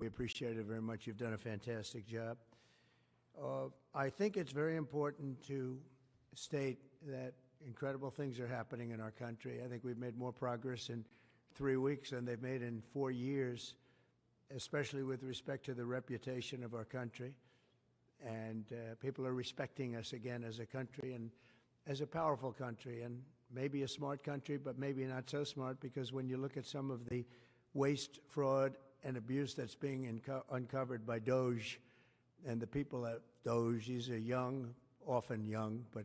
We appreciate it very much. You've done a fantastic job. I think it's very important to state that incredible things are happening in our country. I think we've made more progress in 3 weeks than they've made in 4 years, especially with respect to the reputation of our country. And people are respecting us again as a country and as a powerful country, and maybe a smart country, but maybe not so smart, because when you look at some of the waste, fraud, and abuse that's being uncovered by DOGE, and the people at DOGE, these are young, often young, but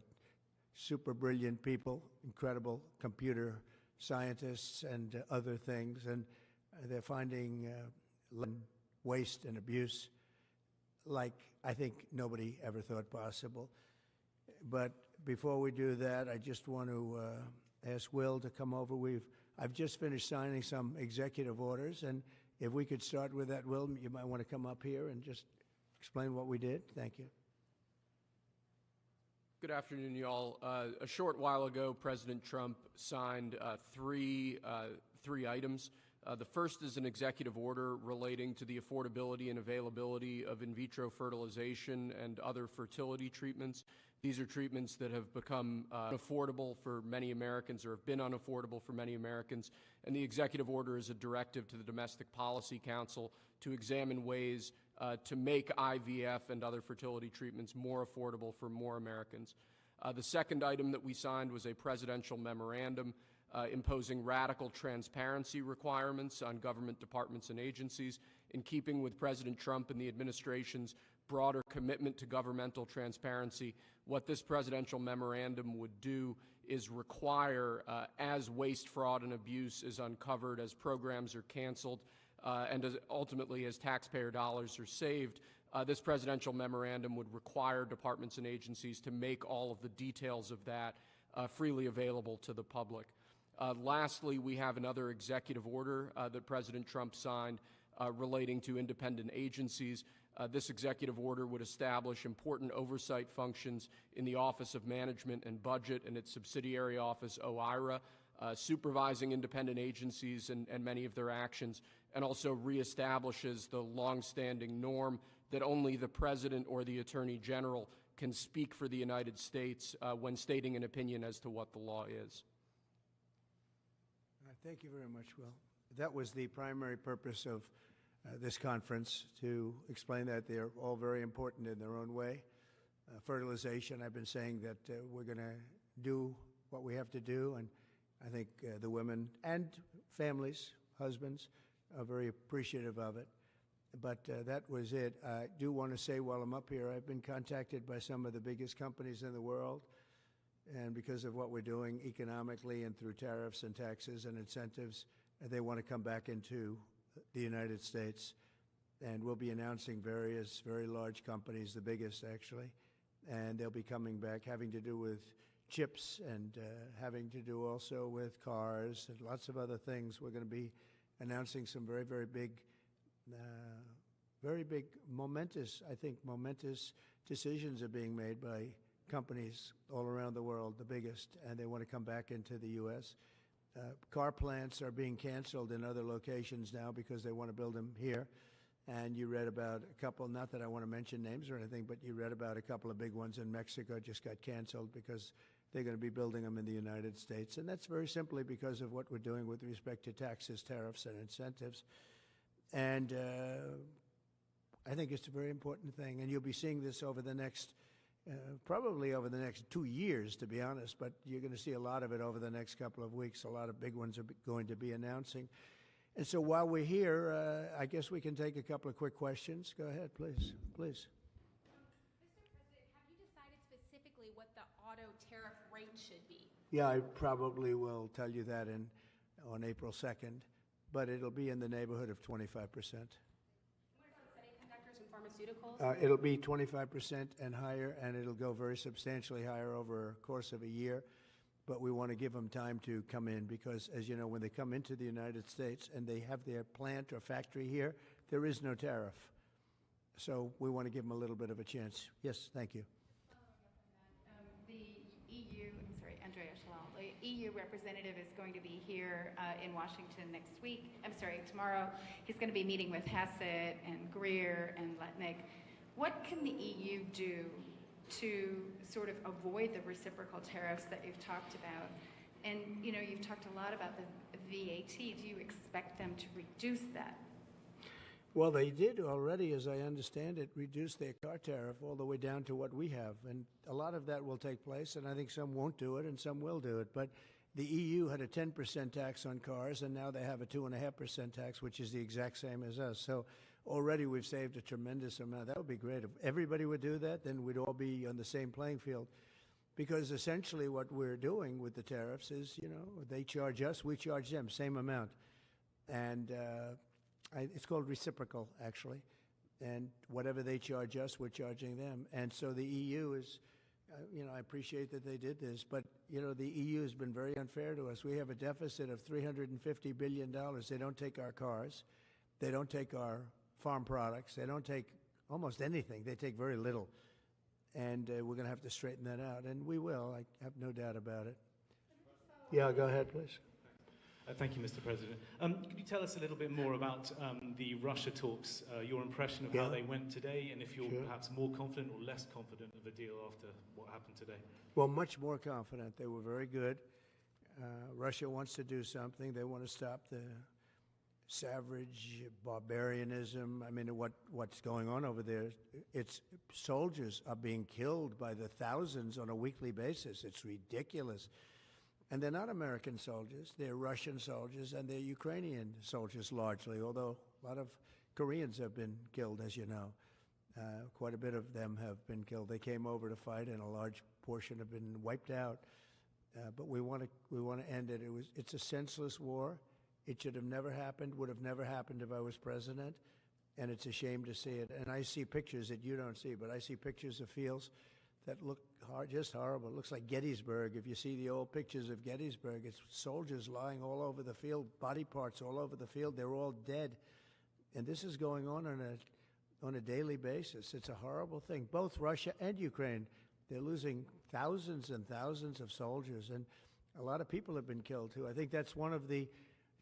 super brilliant people, incredible computer scientists and other things, and they're finding waste and abuse like I think nobody ever thought possible. But before we do that, I just want to ask Will to come over. I've just finished signing some executive orders, and if we could start with that, Will, you might want to come up here and just explain what we did. Thank you. Good afternoon, y'all. A short while ago, President Trump signed three items. The first is an executive order relating to the affordability and availability of in vitro fertilization and other fertility treatments. These are treatments that have become unaffordable for many Americans, or have been unaffordable for many Americans. And the executive order is a directive to the Domestic Policy Council to examine ways to make IVF and other fertility treatments more affordable for more Americans. The second item that we signed was a presidential memorandum imposing radical transparency requirements on government departments and agencies, in keeping with President Trump and the administration's broader commitment to governmental transparency. What this presidential memorandum would do is require, as waste, fraud, and abuse is uncovered, as programs are canceled, and ultimately as taxpayer dollars are saved, this presidential memorandum would require departments and agencies to make all of the details of that freely available to the public. Lastly, we have another executive order that President Trump signed relating to independent agencies. This executive order would establish important oversight functions in the Office of Management and Budget and its subsidiary office, OIRA, supervising independent agencies and many of their actions, and also reestablishes the longstanding norm that only the President or the Attorney General can speak for the United States when stating an opinion as to what the law is. Thank you very much, Will. That was the primary purpose of this conference, to explain that they're all very important in their own way. Fertilization, I've been saying that we're going to do what we have to do, and I think the women and families, husbands, are very appreciative of it. But that was it. I do want to say while I'm up here, I've been contacted by some of the biggest companies in the world, and because of what we're doing economically and through tariffs and taxes and incentives, they want to come back into the United States. And we'll be announcing various very large companies, the biggest actually, and they'll be coming back, having to do with chips and having to do also with cars and lots of other things. We're going to be announcing some very, very big, momentous decisions are being made by companies all around the world, the biggest, and they want to come back into the U.S. Car plants are being canceled in other locations now because they want to build them here. And you read about a couple, not that I want to mention names or anything, but you read about a couple of big ones in Mexico just got canceled because they're going to be building them in the United States. And that's very simply because of what we're doing with respect to taxes, tariffs, and incentives. And I think it's a very important thing. And you'll be seeing this over the next probably over the next 2 years, to be honest, but you're going to see a lot of it over the next couple of weeks. A lot of big ones are going to be announcing. And so while we're here, I guess we can take a couple of quick questions. Go ahead, please. Please. Mr. President, have you decided specifically what the auto tariff rate should be? Yeah, I probably will tell you that on April 2nd, but it'll be in the neighborhood of 25%. Pharmaceuticals? It'll be 25% and higher, and it'll go very substantially higher over a course of a year. But we want to give them time to come in because, as you know, when they come into the United States and they have their plant or factory here, there is no tariff. So we want to give them a little bit of a chance. Yes, thank you. The EU, sorry, Andrea Chalal, the EU representative is going to be here in Washington tomorrow. He's going to be meeting with Hassett and Greer and Letnick. What can the EU do to sort of avoid the reciprocal tariffs that you've talked about? And, you know, you've talked a lot about the VAT. Do you expect them to reduce that? Well, they did already, as I understand it, reduce their car tariff all the way down to what we have. And a lot of that will take place, and I think some won't do it and some will do it. But the EU had a 10% tax on cars, and now they have a 2.5% tax, which is the exact same as us. So already we've saved a tremendous amount. That would be great. If everybody would do that, then we'd all be on the same playing field. Because essentially what we're doing with the tariffs is, you know, they charge us, we charge them, same amount. And it's called reciprocal, actually. And whatever they charge us, we're charging them. And so the EU is, you know, I appreciate that they did this, but, you know, the EU has been very unfair to us. We have a deficit of $350 billion. They don't take our cars. They don't take our farm products. They don't take almost anything. They take very little. And we're going to have to straighten that out. And we will. I have no doubt about it. Yeah, go ahead, please. Thank you, Mr. President. Could you tell us a little bit more about the Russia talks, your impression of how they went today, and if you're perhaps more confident or less confident of a deal after what happened today? Well, much more confident. They were very good. Russia wants to do something. They want to stop the savage barbarianism. I mean, what's going on over there? It's soldiers are being killed by the thousands on a weekly basis. It's ridiculous. And they're not American soldiers. They're Russian soldiers, and they're Ukrainian soldiers largely, although a lot of Koreans have been killed, as you know. Quite a bit of them have been killed. They came over to fight, and a large portion have been wiped out. But we want to end it. It's a senseless war. It should have never happened, would have never happened if I was president, and it's a shame to see it. And I see pictures that you don't see, but I see pictures of fields that look just horrible. It looks like Gettysburg. If you see the old pictures of Gettysburg, it's soldiers lying all over the field, body parts all over the field. They're all dead. And this is going on a daily basis. It's a horrible thing. Both Russia and Ukraine, they're losing thousands and thousands of soldiers, and a lot of people have been killed too. I think that's one of the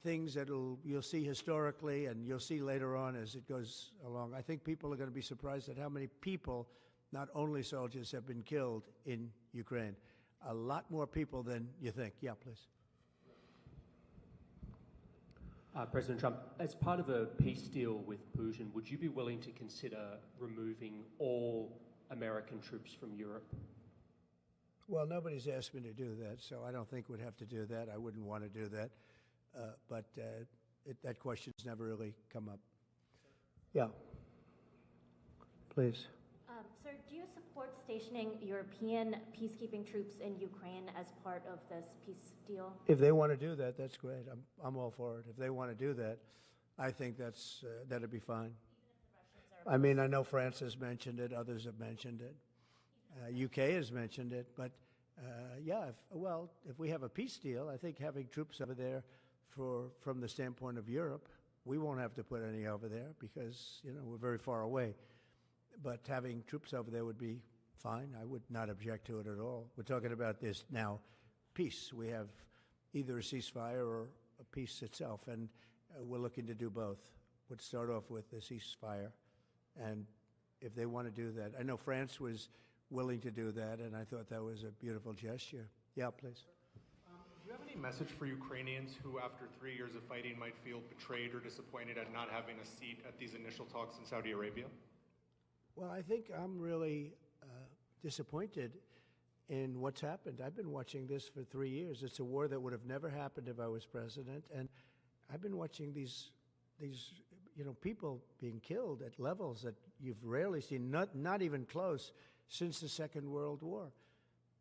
things that you'll see historically, and you'll see later on as it goes along. I think people are going to be surprised at how many people, not only soldiers, have been killed in Ukraine. A lot more people than you think. Yeah, please. President Trump, as part of a peace deal with Putin, would you be willing to consider removing all American troops from Europe? Well, nobody's asked me to do that, so I don't think we'd have to do that. I wouldn't want to do that. But that question's never really come up. Yeah. Please. Sir, do you support stationing European peacekeeping troops in Ukraine as part of this peace deal? If they want to do that, that's great. I'm all for it. If they want to do that, I think that'd be fine. I mean, I know France has mentioned it. Others have mentioned it. UK has mentioned it. But, if we have a peace deal, I think having troops over there from the standpoint of Europe, we won't have to put any over there because, you know, we're very far away. But having troops over there would be fine. I would not object to it at all. We're talking about this now, peace. We have either a ceasefire or a peace itself, and we're looking to do both. We'd start off with the ceasefire, and if they want to do that. I know France was willing to do that, and I thought that was a beautiful gesture. Yeah, please. Do you have any message for Ukrainians who, after 3 years of fighting, might feel betrayed or disappointed at not having a seat at these initial talks in Saudi Arabia? Well, I think I'm really disappointed in what's happened. I've been watching this for 3 years. It's a war that would have never happened if I was president, and I've been watching these people being killed at levels that you've rarely seen, not even close, since the Second World War.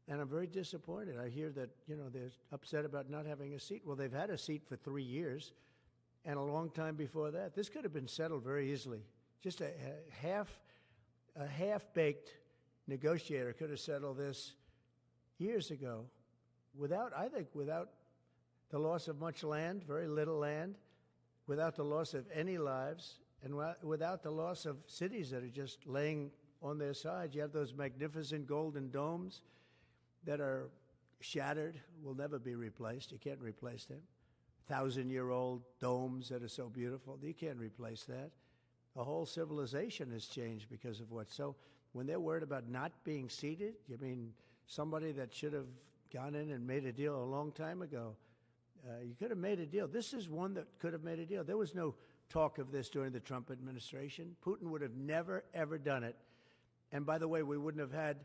And I'm very disappointed. I hear that, they're upset about not having a seat. Well, they've had a seat for 3 years and a long time before that. This could have been settled very easily. Just a half-baked negotiator could have settled this years ago without the loss of much land, very little land, without the loss of any lives, and without the loss of cities that are just laying on their sides. You have those magnificent golden domes that are shattered, will never be replaced. You can't replace them. 1,000-year-old domes that are so beautiful, you can't replace that. The whole civilization has changed because of what. So when they're worried about not being seated, you mean somebody that should have gone in and made a deal a long time ago? You could have made a deal. This is one that could have made a deal. There was no talk of this during the Trump administration. Putin would have never, ever done it. And by the way, we wouldn't have had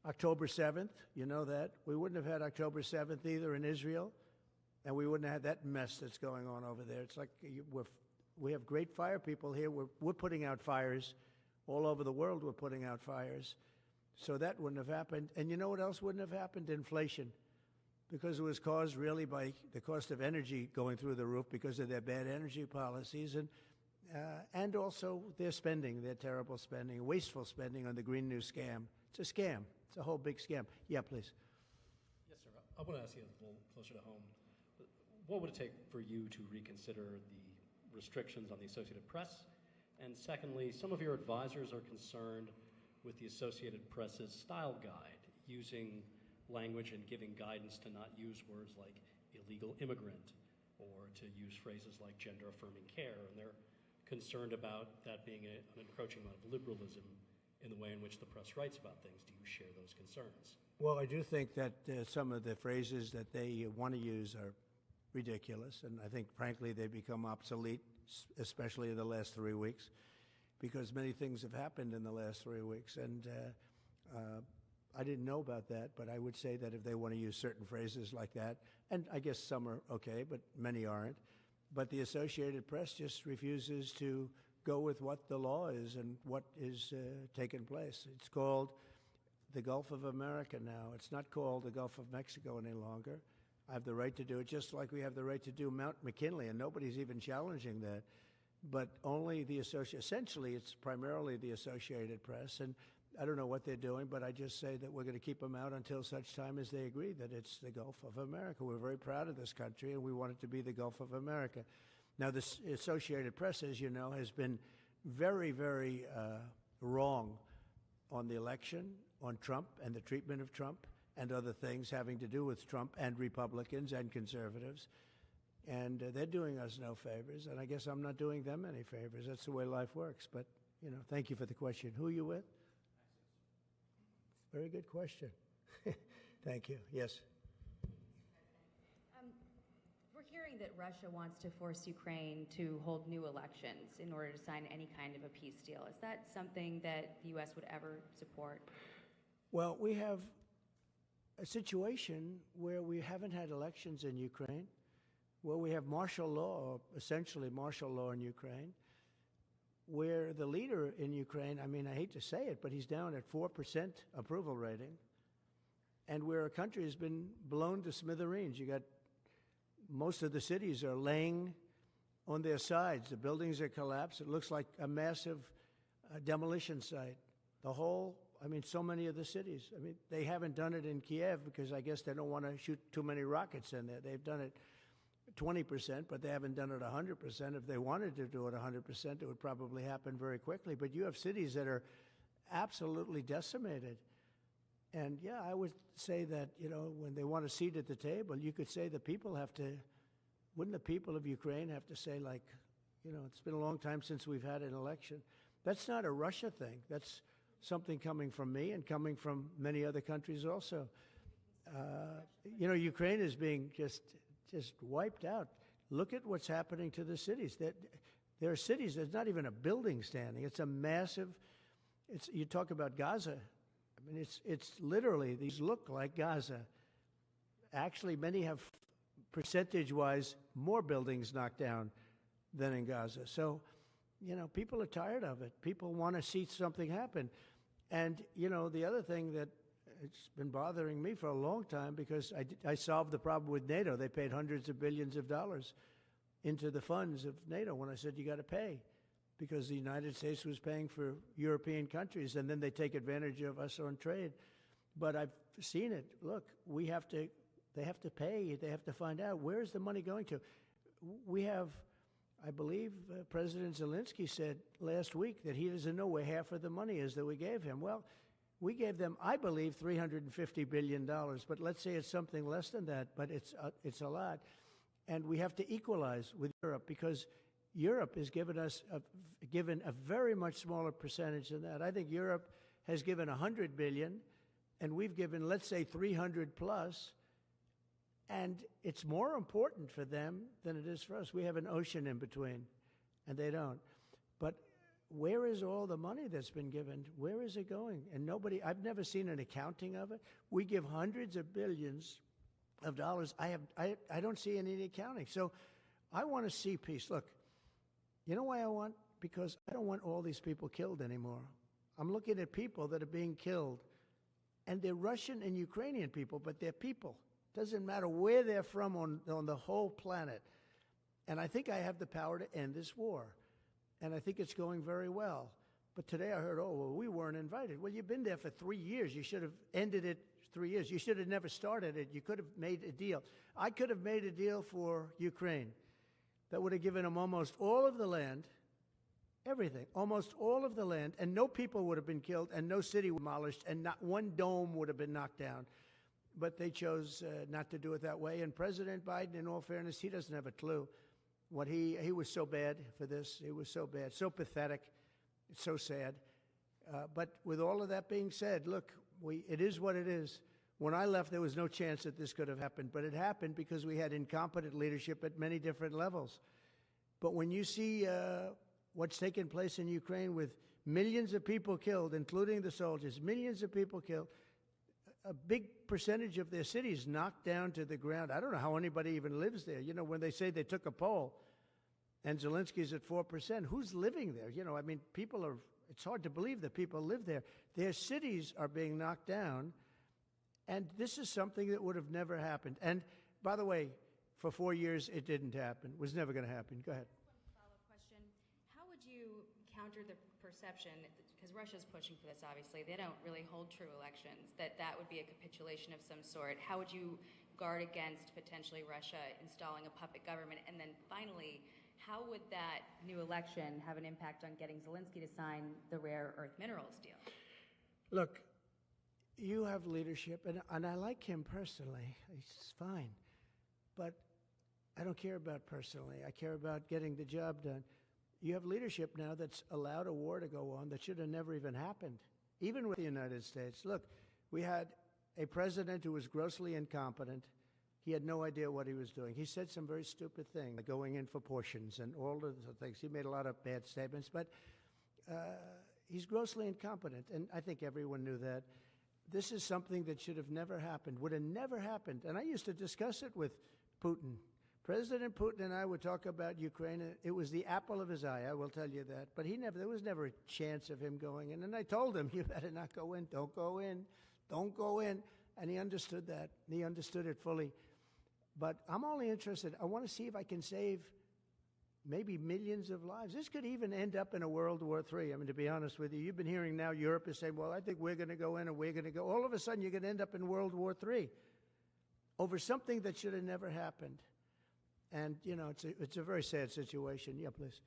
October 7th. You know that. We wouldn't have had October 7th either in Israel. And we wouldn't have had that mess that's going on over there. It's like we have great fire people here. We're putting out fires. All over the world we're putting out fires. So that wouldn't have happened. And you know what else wouldn't have happened? Inflation. Because it was caused really by the cost of energy going through the roof because of their bad energy policies and also their spending, their terrible spending, wasteful spending on the Green New Scam. It's a scam. It's a whole big scam. Yeah, please. Yes, sir. I want to ask you a little closer to home. What would it take for you to reconsider the restrictions on the Associated Press? And secondly, some of your advisors are concerned with the Associated Press's style guide, using language and giving guidance to not use words like illegal immigrant or to use phrases like gender-affirming care. And they're concerned about that being an encroaching amount of liberalism in the way in which the press writes about things. Do you share those concerns? Well, I do think that some of the phrases that they want to use are ridiculous, and I think, frankly, they become obsolete, especially in the last 3 weeks, because many things have happened in the last 3 weeks, and I didn't know about that, but I would say that if they want to use certain phrases like that, and I guess some are okay, but many aren't, but the Associated Press just refuses to go with what the law is and what is taking place. It's called the Gulf of America now. It's not called the Gulf of Mexico any longer. I have the right to do it, just like we have the right to do Mount McKinley, and nobody's even challenging that. But only the essentially, it's primarily the Associated Press, and I don't know what they're doing, but I just say that we're going to keep them out until such time as they agree that it's the Gulf of America. We're very proud of this country, and we want it to be the Gulf of America. Now, the Associated Press, as you know, has been very, very wrong on the election, on Trump and the treatment of Trump, and other things having to do with Trump and Republicans and conservatives. And they're doing us no favors, and I guess I'm not doing them any favors. That's the way life works. But, you know, thank you for the question. Who are you with? Very good question. Thank you. Yes. We're hearing that Russia wants to force Ukraine to hold new elections in order to sign any kind of a peace deal. Is that something that the U.S. would ever support? Well, we have a situation where we haven't had elections in Ukraine, where we have martial law, or essentially martial law in Ukraine, where the leader in Ukraine, I mean, I hate to say it, but he's down at 4% approval rating, and where a country has been blown to smithereens. You got most of the cities are laying on their sides. The buildings are collapsed. It looks like a massive demolition site. The whole, I mean, so many of the cities. I mean, they haven't done it in Kiev because I guess they don't want to shoot too many rockets in there. They've done it 20%, but they haven't done it 100%. If they wanted to do it 100%, it would probably happen very quickly. But you have cities that are absolutely decimated. And yeah, I would say that, you know, when they want a seat at the table, you could say the people have to, wouldn't the people of Ukraine have to say, like, you know, it's been a long time since we've had an election. That's not a Russia thing. That's something coming from me and coming from many other countries also. You know, Ukraine is being just wiped out. Look at what's happening to the cities. There are cities, there's not even a building standing. It's a massive, you talk about Gaza. I mean, it's literally, these look like Gaza. Actually, many have, percentage-wise, more buildings knocked down than in Gaza. So, you know, people are tired of it. People want to see something happen. And, you know, the other thing that it's been bothering me for a long time, because I solved the problem with NATO. They paid hundreds of billions of dollars into the funds of NATO when I said, you got to pay, because the United States was paying for European countries, and then they take advantage of us on trade. But I've seen it. Look, they have to pay. They have to find out, where's the money going to? We have, I believe President Zelensky said last week that he doesn't know where half of the money is that we gave him. Well, We gave them, I believe, $350 billion, but let's say it's something less than that, but it's a lot. And we have to equalize with Europe because Europe has given us given a very much smaller percentage than that. I think Europe has given $100 billion, and we've given, let's say, 300 plus, and it's more important for them than it is for us. We have an ocean in between, and they don't. But where is all the money that's been given? Where is it going? And nobody, I've never seen an accounting of it. We give hundreds of billions of dollars. I don't see any accounting. So I want to see peace. Look, you know why I want? Because I don't want all these people killed anymore. I'm looking at people that are being killed, and they're Russian and Ukrainian people, but they're people. Doesn't matter where they're from on the whole planet. And I think I have the power to end this war. And I think it's going very well. But today I heard, oh, well, we weren't invited. Well, you've been there for 3 years. You should have ended it 3 years. You should have never started it. You could have made a deal. I could have made a deal for Ukraine that would have given them almost all of the land, everything, almost all of the land, and no people would have been killed, and no city demolished, and not one dome would have been knocked down. But they chose not to do it that way. And President Biden, in all fairness, he doesn't have a clue. What he was so bad for this. He was so bad, so pathetic. It's so sad. But with all of that being said, look, it is what it is. When I left, there was no chance that this could have happened. But it happened because we had incompetent leadership at many different levels. But when you see what's taken place in Ukraine with millions of people killed, including the soldiers, millions of people killed, a big percentage of their cities knocked down to the ground. I don't know how anybody even lives there. You know, when they say they took a poll and Zelensky's at 4%, who's living there? You know, I mean, people are, it's hard to believe that people live there. Their cities are being knocked down, and this is something that would have never happened. And by the way, for 4 years, it didn't happen. It was never going to happen. Go ahead. One follow-up question. How would you counter the perception, because Russia's pushing for this, obviously, they don't really hold true elections, that would be a capitulation of some sort? How would you guard against potentially Russia installing a puppet government? And then finally, how would that new election have an impact on getting Zelensky to sign the rare earth minerals deal? Look, you have leadership, and I like him personally. He's fine. But I don't care about personally. I care about getting the job done. You have leadership now that's allowed a war to go on that should have never even happened, even with the United States. Look, we had a president who was grossly incompetent. He had no idea what he was doing. He said some very stupid things, like going in for portions and all of the things. He made a lot of bad statements, but he's grossly incompetent, and I think everyone knew that. This is something that should have never happened, would have never happened. And I used to discuss it with Putin. President Putin and I would talk about Ukraine. It was the apple of his eye, I will tell you that. But there was never a chance of him going in. And I told him, you better not go in. Don't go in. Don't go in. And he understood that. He understood it fully. But I'm only interested, I want to see if I can save maybe millions of lives. This could even end up in a World War III. I mean, to be honest with you, you've been hearing now Europe is saying, well, I think we're going to go in and we're going to go. All of a sudden, you're going to end up in World War III over something that should have never happened. And, you know, it's a very sad situation. Yeah, please.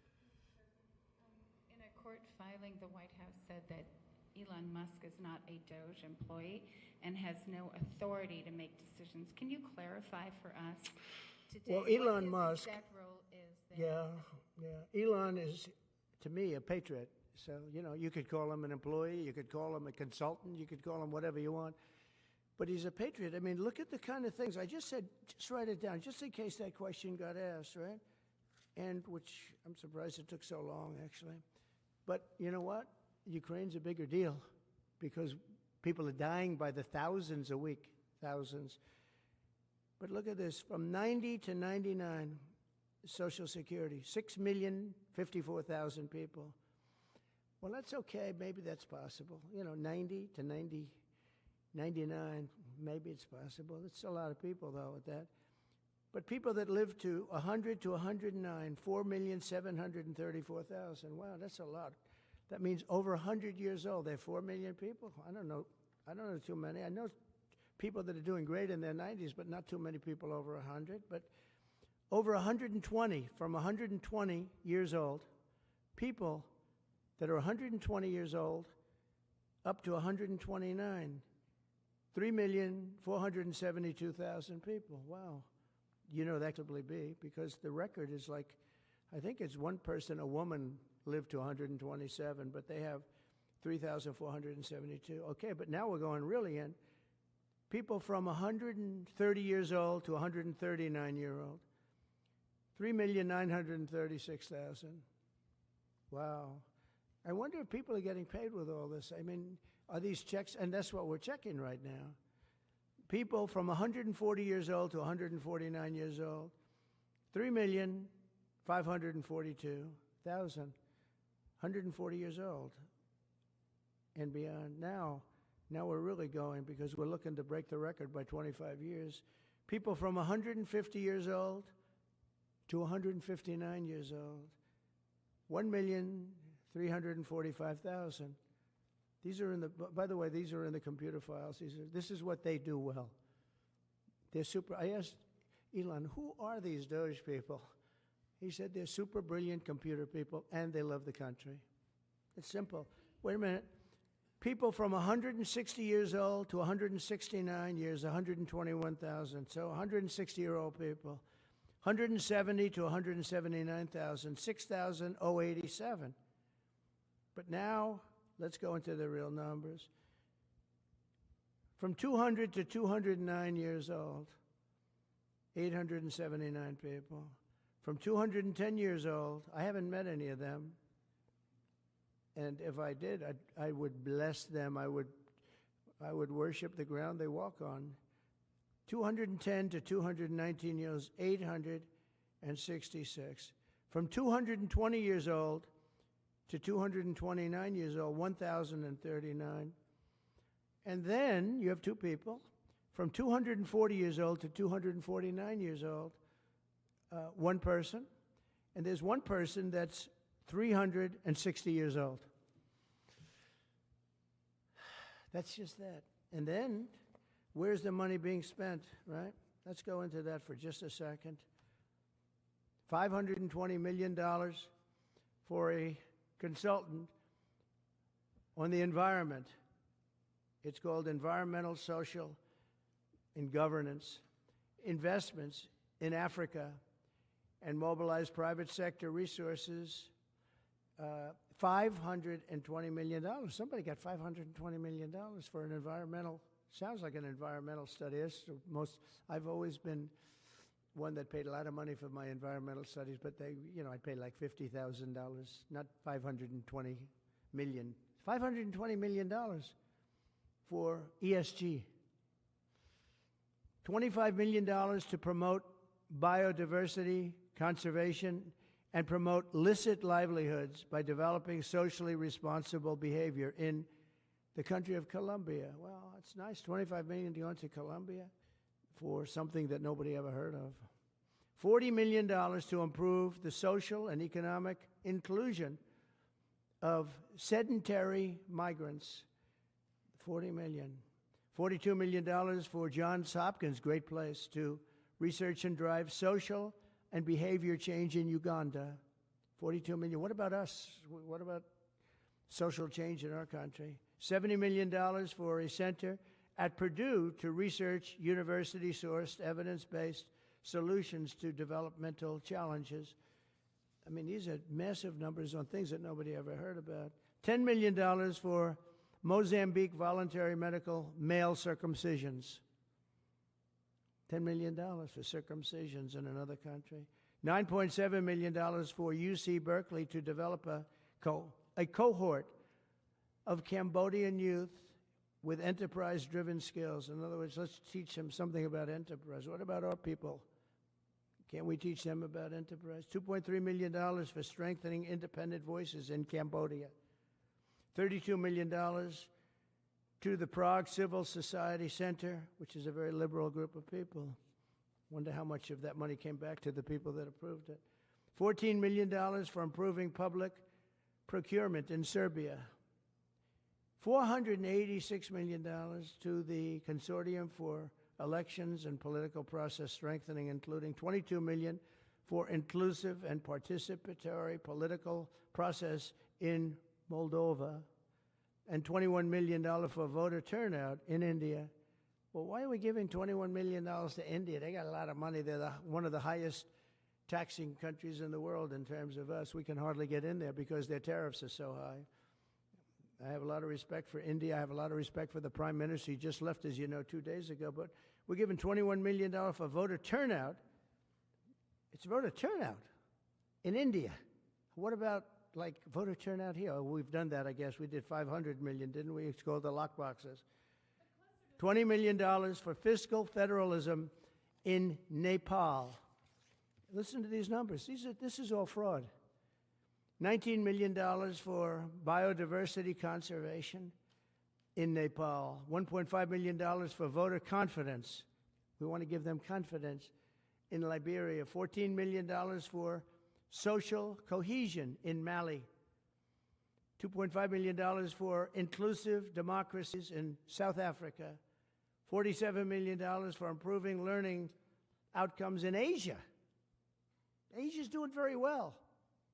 In a court filing, the White House said that Elon Musk is not a DOGE employee and has no authority to make decisions. Can you clarify for us today Well, Elon what his Musk, exact role is there? Yeah. Elon is, to me, a patriot. So, you know, you could call him an employee, you could call him a consultant, you could call him whatever you want. But he's a patriot. I mean, look at the kind of things. I just said, just write it down, just in case that question got asked, right? And which I'm surprised it took so long, actually. But you know what? Ukraine's a bigger deal because people are dying by the thousands a week, thousands. But look at this, from 90 to 99, Social Security, 6,054,000 people. Well, that's okay. Maybe that's possible. You know, 90 to 99, maybe it's possible. It's a lot of people, though, at that. But people that live to 100 to 109, 4,734,000. Wow, that's a lot. That means over 100 years old. They're 4 million people. I don't know too many. I know people that are doing great in their 90s, but not too many people over 100. But over 120, from 120 years old, people that are 120 years old up to 129. 3,472,000 people. Wow. You know that could be because the record is like, I think it's one person, a woman, lived to 127, but they have 3,472. Okay, but now we're going really in. People from 130 years old to 139-year-old. 3,936,000. Wow. I wonder if people are getting paid with all this. I mean, are these checks? And that's what we're checking right now. People from 140 years old to 149 years old, 3,542,000. 140 years old and beyond. Now we're really going because we're looking to break the record by 25 years. People from 150 years old to 159 years old, 1,345,000. These are in the, by the way, these are in the computer files. This is what they do well. They're super. I asked Elon, who are these DOGE people? He said they're super brilliant computer people and they love the country. It's simple. Wait a minute. People from 160 years old to 169 years, 121,000. So 160-year-old people. 170 to 179,000, 6,087. But now, let's go into the real numbers. From 200 to 209 years old, 879 people. From 210 years old, I haven't met any of them. And if I did, I would bless them. I would worship the ground they walk on. 210 to 219 years, 866. From 220 years old to 229 years old, 1,039. And then you have two people. From 240 years old to 249 years old, one person. And there's one person that's 360 years old. That's just that. And then, where's the money being spent, right? Let's go into that for just a second. $520 million for a consultant on the environment. It's called Environmental, Social, and Governance. Investments in Africa and mobilize private sector resources. $520 million. Somebody got $520 million for an environmental, sounds like an environmental study. I've always been one that paid a lot of money for my environmental studies, but I paid like $50,000, not $520 million. $520 million for ESG. $25 million to promote biodiversity, conservation, and promote licit livelihoods by developing socially responsible behavior in the country of Colombia. Well, it's nice, $25 million going to Colombia for something that nobody ever heard of. $40 million to improve the social and economic inclusion of sedentary migrants. $40 million. $42 million for Johns Hopkins, great place, to research and drive social and behavior change in Uganda. $42 million. What about us? What about social change in our country? $70 million for a center at Purdue to research university-sourced, evidence-based solutions to developmental challenges. I mean, these are massive numbers on things that nobody ever heard about. $10 million for Mozambique voluntary medical male circumcisions. $10 million for circumcisions in another country. $9.7 million for UC Berkeley to develop a cohort of Cambodian youth with enterprise-driven skills. In other words, let's teach them something about enterprise. What about our people? Can't we teach them about enterprise? $2.3 million for strengthening independent voices in Cambodia. $32 million to the Prague Civil Society Center, which is a very liberal group of people. Wonder how much of that money came back to the people that approved it. $14 million for improving public procurement in Serbia. $486 million to the Consortium for Elections and Political Process Strengthening, including $22 million for inclusive and participatory political process in Moldova. and $21 million for voter turnout in India. Well, why are we giving $21 million to India? They got a lot of money. They're one of the highest taxing countries in the world in terms of us. We can hardly get in there because their tariffs are so high. I have a lot of respect for India. I have a lot of respect for the Prime Minister. He just left, as you know, 2 days ago. But we're giving $21 million for voter turnout. It's voter turnout in India. What about, like, voter turnout here? Oh, we've done that, I guess. We did $500 million, didn't we? It's called the lockboxes. $20 million for fiscal federalism in Nepal. Listen to these numbers. This is all fraud. $19 million for biodiversity conservation in Nepal. $1.5 million for voter confidence. We want to give them confidence in Liberia. $14 million for social cohesion in Mali. $2.5 million for inclusive democracies in South Africa. $47 million for improving learning outcomes in Asia. Asia's doing very well.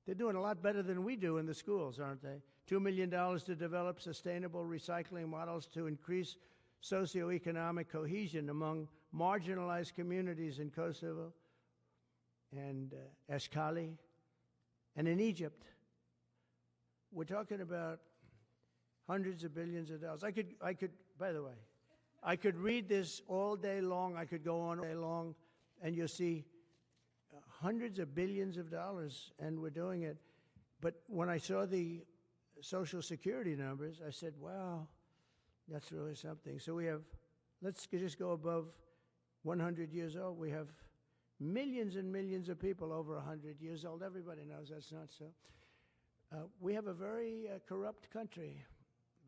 They're doing a lot better than we do in the schools, aren't they? $2 million to develop sustainable recycling models to increase socioeconomic cohesion among marginalized communities in Kosovo and Eshkali and in Egypt. We're talking about hundreds of billions of dollars. I could, by the way, I could read this all day long. I could go on all day long, and you'll see hundreds of billions of dollars, and we're doing it. But when I saw the Social Security numbers, I said, wow, that's really something. So we have, let's just go above 100 years old. We have millions and millions of people over 100 years old. Everybody knows that's not so. We have a very corrupt country,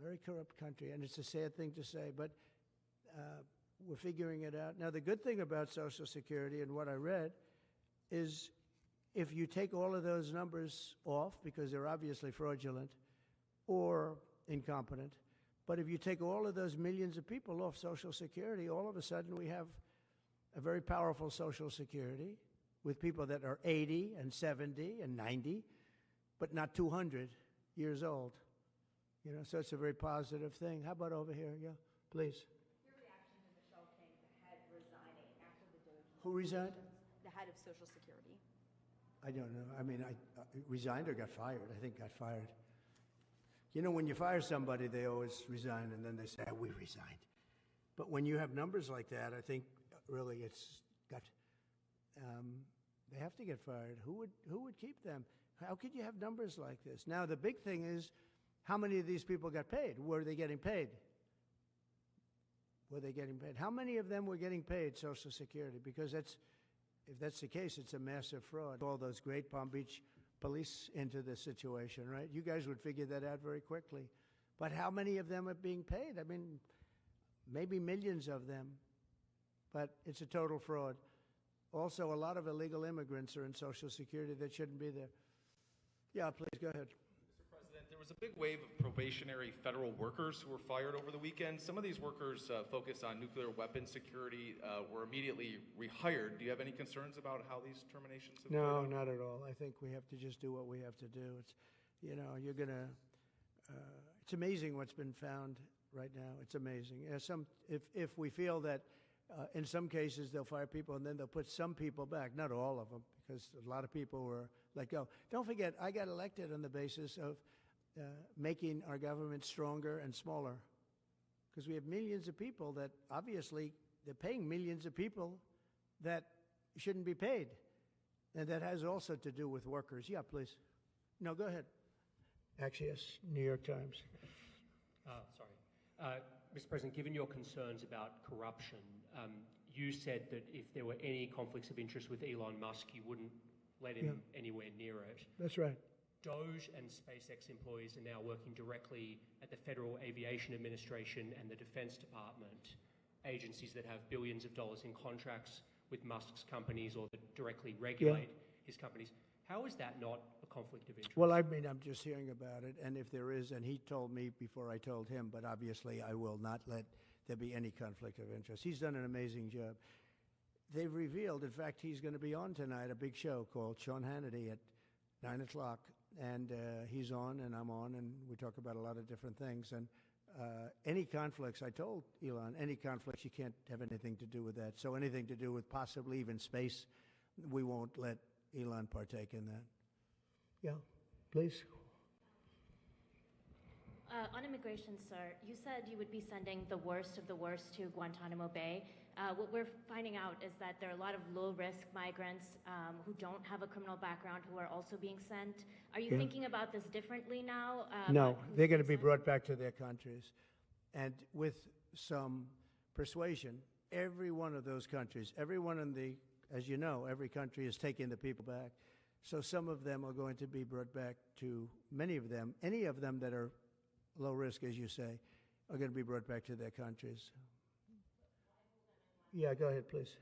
and it's a sad thing to say, but we're figuring it out. Now, the good thing about Social Security and what I read is if you take all of those numbers off, because they're obviously fraudulent or incompetent, but if you take all of those millions of people off Social Security, all of a sudden we have a very powerful Social Security with people that are 80 and 70 and 90, but not 200 years old. You know, so it's a very positive thing. How about over here? Yeah, please. Your reaction to Michelle King, the head, resigning after the DOGE? Who resigned? The head of Social Security. I don't know. I mean, I resigned or got fired. I think got fired. You know, when you fire somebody, they always resign, and then they say, we resigned. But when you have numbers like that, I think really it's got, they have to get fired. Who would keep them? How could you have numbers like this? Now, the big thing is, how many of these people got paid? Were they getting paid? Were they getting paid? How many of them were getting paid Social Security? Because if that's the case, it's a massive fraud. All those great Palm Beach police into this situation, right? You guys would figure that out very quickly. But how many of them are being paid? I mean, maybe millions of them, but it's a total fraud. Also, a lot of illegal immigrants are in Social Security that shouldn't be there. Yeah, please, go ahead. Mr. President, there was a big wave of probationary federal workers who were fired over the weekend. Some of these workers focused on nuclear weapon security, were immediately rehired. Do you have any concerns about how these terminations have No, played out? not at all. I think we have to just do what we have to do. It's, you know, you're going to, it's amazing what's been found right now. It's amazing. If we feel that in some cases they'll fire people and then they'll put some people back, not all of them, because a lot of people were let go. Don't forget, I got elected on the basis of making our government stronger and smaller, because we have millions of people that obviously they're paying millions of people that shouldn't be paid. And that has also to do with workers. Yeah, please. No, go ahead. Actually, yes, New York Times. Mr. President, given your concerns about corruption, you said that if there were any conflicts of interest with Elon Musk, you wouldn't let him anywhere near it. That's right. DOGE and SpaceX employees are now working directly at the Federal Aviation Administration and the Defense Department, agencies that have billions of dollars in contracts with Musk's companies or that directly regulate his companies. How is that not a conflict of interest? Well, I mean, I'm just hearing about it, and if there is, and he told me before I told him, but obviously I will not let there be any conflict of interest. He's done an amazing job. They've revealed, in fact, he's going to be on tonight, a big show called Sean Hannity at 9 o'clock and he's on and I'm on, and we talk about a lot of different things. And any conflicts, I told Elon, any conflicts, you can't have anything to do with that. So anything to do with possibly even space, we won't let Elon partake in that. Yeah, please. On immigration, sir, you said you would be sending the worst of the worst to Guantanamo Bay. What we're finding out is that there are a lot of low-risk migrants who don't have a criminal background who are also being sent. Are you thinking about this differently now? No, they're going to be brought back to their countries. And with some persuasion, every one of those countries, everyone in the, as you know, every country is taking the people back. So some of them are going to be brought back to, many of them, any of them that are low risk, as you say, are going to be brought back to their countries. Yeah, go ahead, please.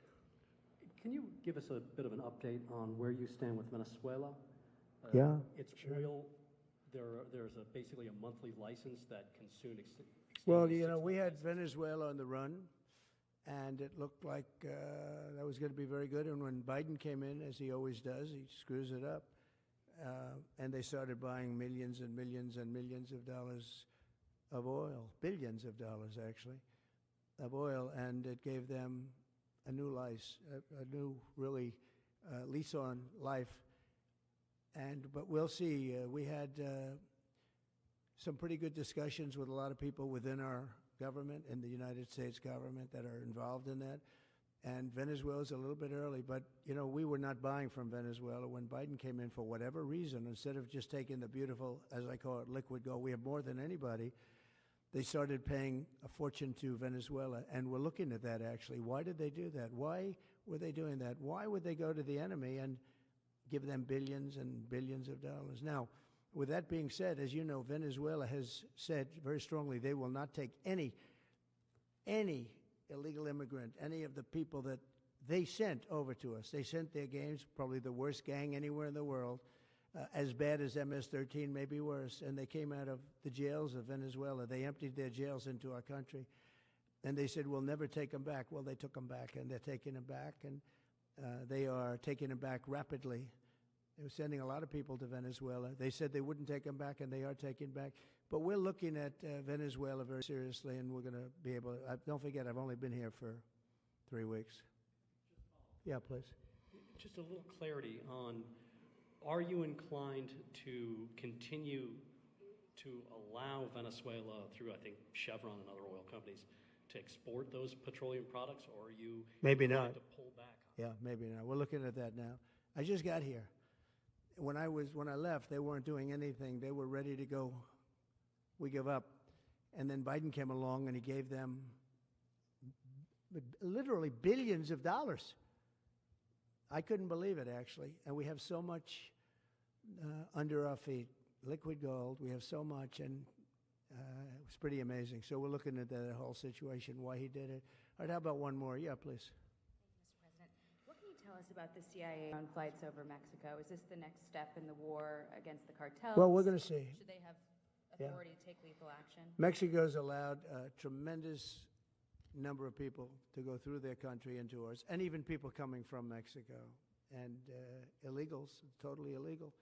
Can you give us a bit of an update on where you stand with Venezuela? Yeah, It's oil. There's basically a monthly license that can soon extend. Well, you know, we had Venezuela on the run, and it looked like that was going to be very good. And when Biden came in, as he always does, he screws it up. And they started buying millions and millions and millions of dollars of oil, billions of dollars, actually, of oil. And it gave them a new life, a new, really, lease on life. But we'll see. We had some pretty good discussions with a lot of people within our government, in the United States government, that are involved in that. And Venezuela's a little bit early, but, you know, we were not buying from Venezuela when Biden came in for whatever reason. Instead of just taking the beautiful, as I call it, liquid gold, we have more than anybody, they started paying a fortune to Venezuela. And we're looking at that, actually. Why did they do that? Why were they doing that? Why would they go to the enemy and give them billions and billions of dollars? Now, with that being said, as you know, Venezuela has said very strongly they will not take any illegal immigrant, any of the people that they sent over to us. They sent their gangs, probably the worst gang anywhere in the world, as bad as MS-13, maybe worse, and they came out of the jails of Venezuela. They emptied their jails into our country, and they said, we'll never take them back. Well, they took them back, and they're taking them back, and they are taking them back rapidly. They were sending a lot of people to Venezuela. They said they wouldn't take them back, and they are taking back. But we're looking at Venezuela very seriously, and we're going to be able to. Don't forget, I've only been here for 3 weeks. Yeah, please. Just a little clarity on, are you inclined to continue to allow Venezuela, through, I think, Chevron and other oil companies, to export those petroleum products, or are you maybe inclined not to pull back? Yeah, maybe not. We're looking at that now. I just got here. When I left, they weren't doing anything. They were ready to go. We give up. And then Biden came along and he gave them literally billions of dollars. I couldn't believe it, actually. And we have so much under our feet, liquid gold. We have so much, and it was pretty amazing. So we're looking at that whole situation, why he did it. All right, how about one more? Yeah, please. Thank you, Mr. President. What can you tell us about the CIA on flights over Mexico? Is this the next step in the war against the cartels? Well, we're going to see. Should they have authority to take lethal action? Mexico's allowed a tremendous number of people to go through their country into ours, and even people coming from Mexico, and illegals, totally illegal.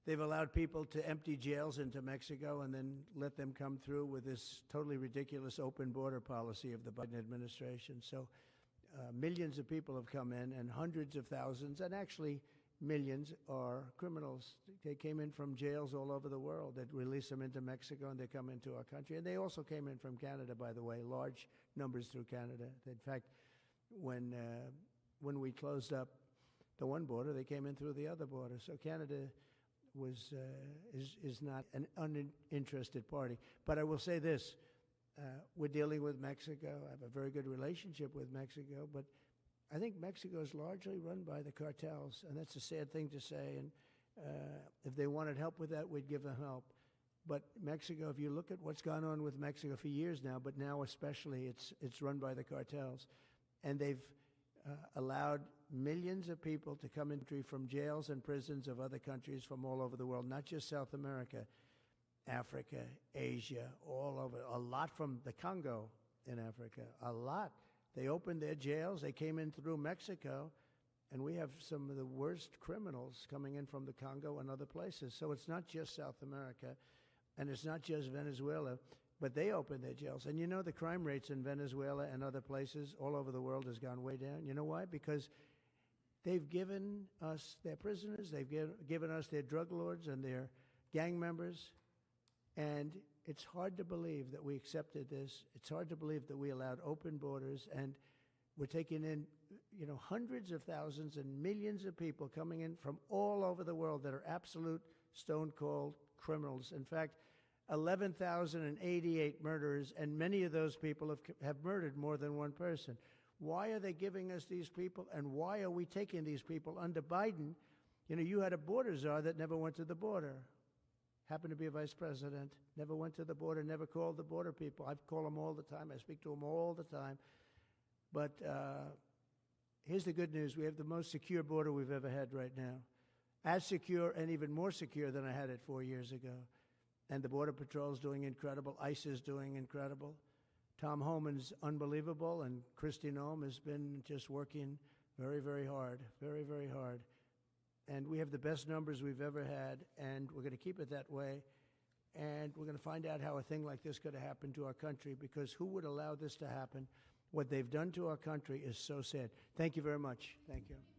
They've allowed people to empty jails into Mexico and then let them come through with this totally ridiculous open border policy of the Biden administration. So millions of people have come in, and hundreds of thousands, and actually millions, are criminals. They came in from jails all over the world that release them into Mexico, and they come into our country. And they also came in from Canada, by the way, large numbers through Canada. In fact, when we closed up the one border, they came in through the other border. So Canada is not an uninterested party. But I will say this, we're dealing with Mexico. I have a very good relationship with Mexico, but I think Mexico is largely run by the cartels, and that's a sad thing to say. And if they wanted help with that, we'd give them help. But Mexico, if you look at what's gone on with Mexico for years now, but now especially, it's run by the cartels. And they've allowed millions of people to come in from jails and prisons of other countries from all over the world, not just South America, Africa, Asia, all over. A lot from the Congo in Africa, a lot. They opened their jails. They came in through Mexico, And we have some of the worst criminals coming in from the Congo and other places. So it's not just South America, and it's not just Venezuela, but they open their jails. And you know the crime rates in Venezuela and other places all over the world has gone way down. You know why? Because they've given us their prisoners, they've given us their drug lords and their gang members, and it's hard to believe that we accepted this. It's hard to believe that we allowed open borders, and we're taking in, you know, hundreds of thousands and millions of people coming in from all over the world that are absolute stone-cold criminals. In fact, 11,088 murderers, and many of those people have murdered more than one person. Why are they giving us these people, and why are we taking these people under Biden? You know, you had a border czar that never went to the border. Happened to be a vice president, never went to the border, never called the border people. I call them all the time. I speak to them all the time. But here's the good news. We have the most secure border we've ever had right now. As secure and even more secure than I had it 4 years ago. And the Border Patrol is doing incredible. ICE is doing incredible. Tom Homan's unbelievable, and Kristi Noem has been just working very, very hard, very, very hard. And we have the best numbers we've ever had, and we're going to keep it that way. And we're going to find out how a thing like this could have happened to our country, because who would allow this to happen? What they've done to our country is so sad. Thank you very much. Thank you.